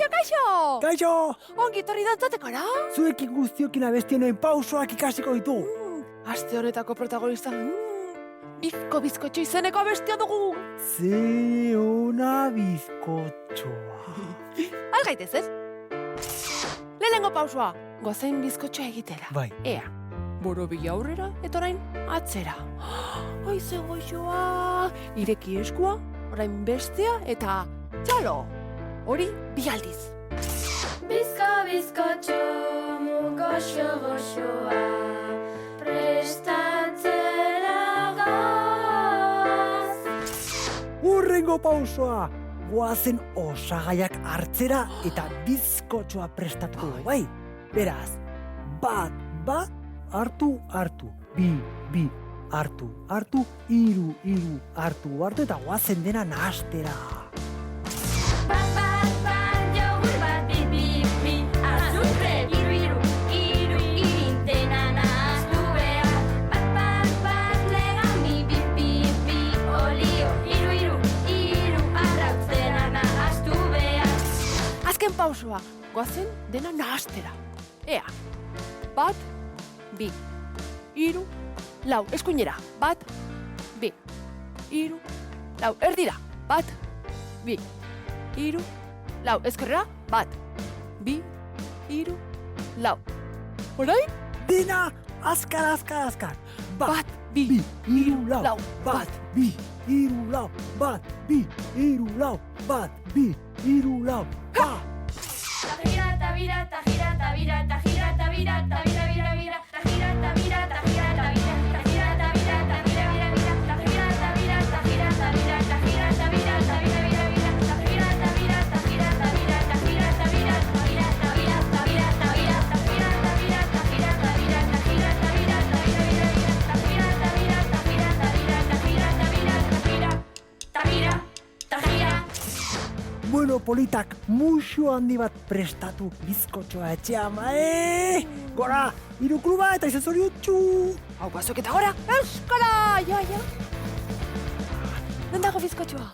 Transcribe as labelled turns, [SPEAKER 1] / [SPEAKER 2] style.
[SPEAKER 1] Kaixo!
[SPEAKER 2] Kaixo!
[SPEAKER 1] Ongi etorri dantzatekora?
[SPEAKER 2] Zuekin guztiokin abestioen pausoak ikasiko ditu.
[SPEAKER 1] Aste honetako protagonista. Bizkotxo izeneko abestia dugu.
[SPEAKER 2] Ze ona bizkotxoa.
[SPEAKER 1] Algaitez, ez? Lehenengo pausoa, goazen bizkotxoa egitera.
[SPEAKER 2] Bai.
[SPEAKER 1] Ea, borobila aurrera eta orain atzera. Aize goxoa, ireki eskua, orain bestea eta txalo. Hori bi aldiz.
[SPEAKER 3] Bizkotxo, goxoa, prestatzera goaz.
[SPEAKER 2] Hurrengo pausoa, goazen osagaiak hartzera eta bizkotxoa prestatuko, bai? Beraz, bat, hartu, bi, hartu, hiru, hartu, eta goazen dena nahastera.
[SPEAKER 3] Bat, jogur bat, bi, azukre, hiru, dena nahaztu behar. Bat, legami, bi, olio, hiru, arrautz, dena nahaztu behar.
[SPEAKER 1] Azken pausoa, goazen dena nahastera. Ea, bat, bi, hiru, lau, eskuinera, bat, bi, hiru, lau, erdira, bat, bi, hiru, lau, ezkerrera, bat, bi, hiru, lau. Orain?
[SPEAKER 2] Dena, azkar.
[SPEAKER 1] Bat, bi,
[SPEAKER 2] hiru, lau.
[SPEAKER 1] bat,
[SPEAKER 2] bi, hiru, lau. Bat, bi, hiru, lau. Bat, bi, hiru, lau. Ba! Bueno, politak, muxo handi bat prestatu bizkotxoa etxean, Gora, hiru kluba eta izan zoriutxu!
[SPEAKER 1] hau guazok eta gora, euskara, ja. Non dago bizkotxoa?